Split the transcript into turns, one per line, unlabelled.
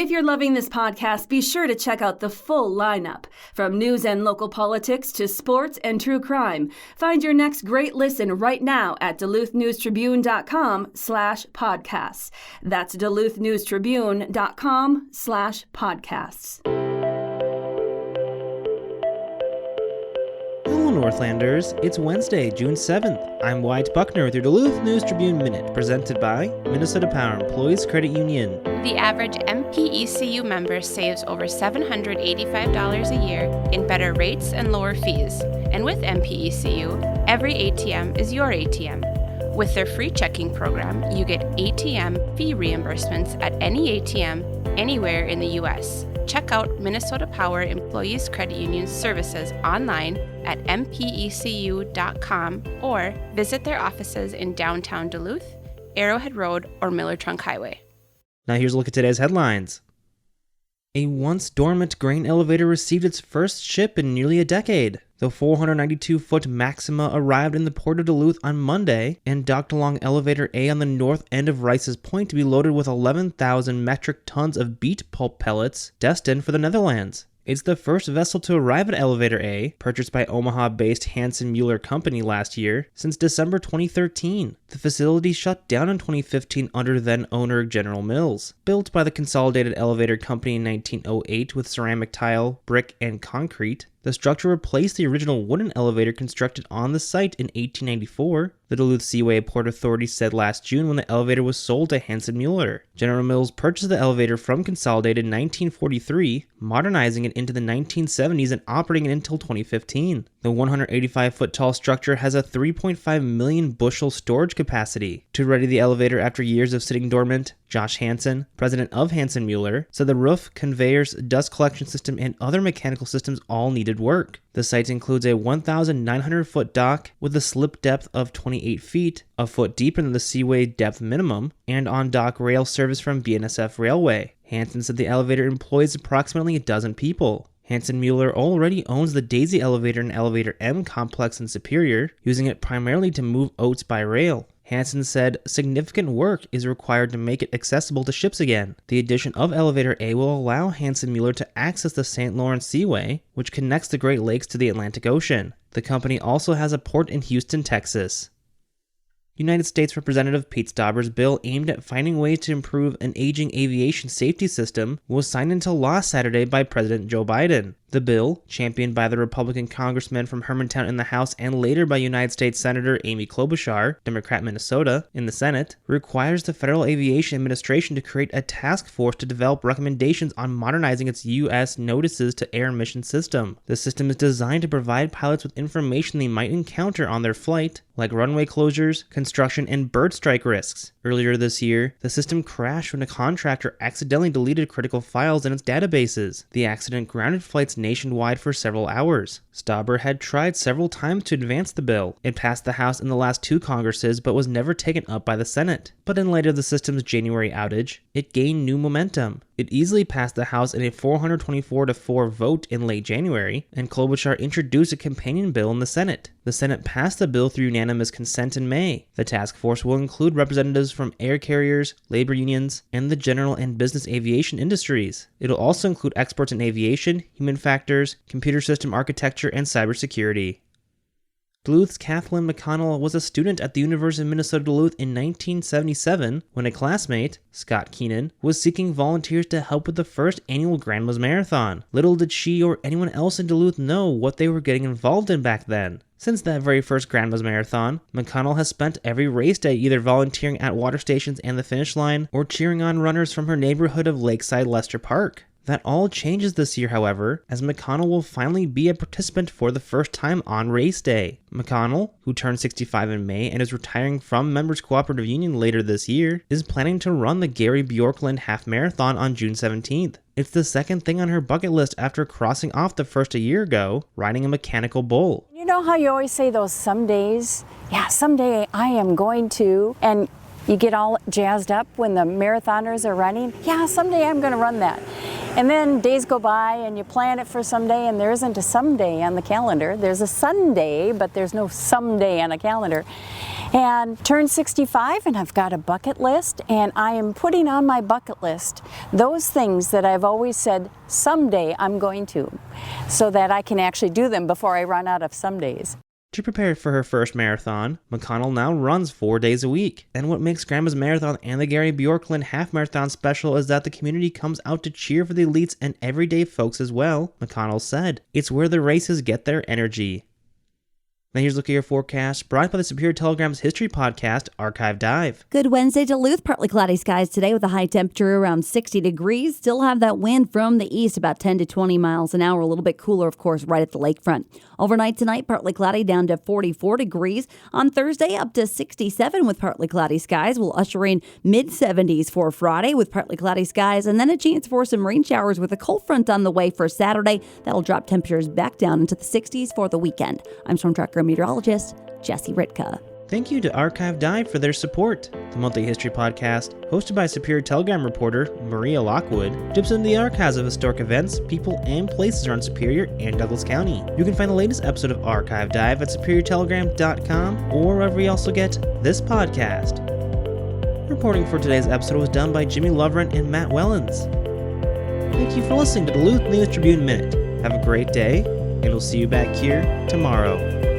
If you're loving this podcast, be sure to check out the full lineup. From news and local politics to sports and true crime. Find your next great listen right now at duluthnewstribune.com/podcasts. That's duluthnewstribune.com/podcasts.
Hello, Northlanders. It's Wednesday, June 7th. I'm Wyatt Buckner with your Duluth News Tribune Minute, presented by Minnesota Power Employees Credit Union.
The average MPECU member saves over $785 a year in better rates and lower fees. And with MPECU, every ATM is your ATM. With their free checking program, you get ATM fee reimbursements at any ATM anywhere in the U.S. Check out Minnesota Power Employees Credit Union's services online at mpecu.com or visit their offices in downtown Duluth, Arrowhead Road, or Miller Trunk Highway.
Now here's a look at today's headlines. A once dormant grain elevator received its first ship in nearly a decade. The 492-foot Maxima arrived in the port of Duluth on Monday and docked along Elevator A on the north end of Rice's Point to be loaded with 11,000 metric tons of beet pulp pellets destined for the Netherlands. It's the first vessel to arrive at Elevator A, purchased by Omaha-based Hansen Mueller Company last year, since December 2013. The facility shut down in 2015 under then-owner General Mills. Built by the Consolidated Elevator Company in 1908 with ceramic tile, brick, and concrete, the structure replaced the original wooden elevator constructed on the site in 1894, the Duluth Seaway Port Authority said last June when the elevator was sold to Hansen Mueller. General Mills purchased the elevator from Consolidated in 1943, modernizing it into the 1970s and operating it until 2015. The 185-foot tall structure has a 3.5 million bushel storage capacity. To ready the elevator after years of sitting dormant, Josh Hansen, president of Hansen Mueller, said the roof, conveyors, dust collection system, and other mechanical systems all needed work. The site includes a 1,900-foot dock with a slip depth of 28 feet, a foot deeper than the seaway depth minimum, and on-dock rail service from BNSF Railway. Hansen said the elevator employs approximately a dozen people. Hansen Mueller already owns the Daisy Elevator and Elevator M complex in Superior, using it primarily to move oats by rail. Hansen said significant work is required to make it accessible to ships again. The addition of Elevator A will allow Hansen Mueller to access the St. Lawrence Seaway, which connects the Great Lakes to the Atlantic Ocean. The company also has a port in Houston, Texas. United States Representative Pete Stauber's bill aimed at finding ways to improve an aging aviation safety system was signed into law Saturday by President Joe Biden. The bill, championed by the Republican congressman from Hermantown in the House and later by United States Senator Amy Klobuchar, Democrat Minnesota, in the Senate, requires the Federal Aviation Administration to create a task force to develop recommendations on modernizing its U.S. notices to air emission system. The system is designed to provide pilots with information they might encounter on their flight, like runway closures, construction, and bird strike risks. Earlier this year, the system crashed when a contractor accidentally deleted critical files in its databases. The accident grounded flights nationwide for several hours. Stauber had tried several times to advance the bill. It passed the House in the last two Congresses but was never taken up by the Senate. But in light of the system's January outage, it gained new momentum. It easily passed the House in a 424-4 vote in late January, and Klobuchar introduced a companion bill in the Senate. The Senate passed the bill through unanimous consent in May. The task force will include representatives from air carriers, labor unions, and the general and business aviation industries. It'll also include experts in aviation, human factors, computer system architecture, and cybersecurity. Duluth's Kathleen McConnell was a student at the University of Minnesota Duluth in 1977 when a classmate, Scott Keenan, was seeking volunteers to help with the first annual Grandma's Marathon. Little did she or anyone else in Duluth know what they were getting involved in back then. Since that very first Grandma's Marathon, McConnell has spent every race day either volunteering at water stations and the finish line or cheering on runners from her neighborhood of Lakeside Lester Park. That all changes this year, however, as McConnell will finally be a participant for the first time on race day. McConnell, who turned 65 in May and is retiring from Members Cooperative Union later this year, is planning to run the Gary Bjorkland Half Marathon on June 17th. It's the second thing on her bucket list after crossing off the first a year ago, riding a mechanical bull.
You know how you always say those some days? Yeah, someday I am going to, and you get all jazzed up when the marathoners are running. Yeah, someday I'm going to run that. And then days go by and you plan it for someday, and there isn't a someday on the calendar. There's a Sunday, but there's no someday on a calendar. and turned 65, and I've got a bucket list, and I am putting on my bucket list those things that I've always said someday I'm going to, so that I can actually do them before I run out of some days.
To prepare for her first marathon, McConnell now runs 4 days a week. And what makes Grandma's Marathon and the Gary Bjorklund Half Marathon special is that the community comes out to cheer for the elites and everyday folks as well, McConnell said. It's where the races get their energy. Now here's a look at your forecast, brought by the Superior Telegram's history podcast, Archive Dive.
Good Wednesday, Duluth. Partly cloudy skies today with a high temperature around 60 degrees. Still have that wind from the east, about 10 to 20 miles an hour. A little bit cooler, of course, right at the lakefront. Overnight tonight, partly cloudy down to 44 degrees. On Thursday, up to 67 with partly cloudy skies. We'll usher in mid-70s for Friday with partly cloudy skies, and then a chance for some rain showers with a cold front on the way for Saturday. That'll drop temperatures back down into the 60s for the weekend. I'm Storm Tracker meteorologist Jesse Ritka.
Thank you to Archive Dive for their support. The monthly history podcast, hosted by Superior Telegram reporter Maria Lockwood, dips into the archives of historic events, people, and places around Superior and Douglas County. You can find the latest episode of Archive Dive at superiortelegram.com or wherever you also get this podcast. Reporting for today's episode was done by Jimmy Lovren and Matt Wellens. Thank you for listening to Duluth News Tribune Minute. Have a great day, and we'll see you back here tomorrow.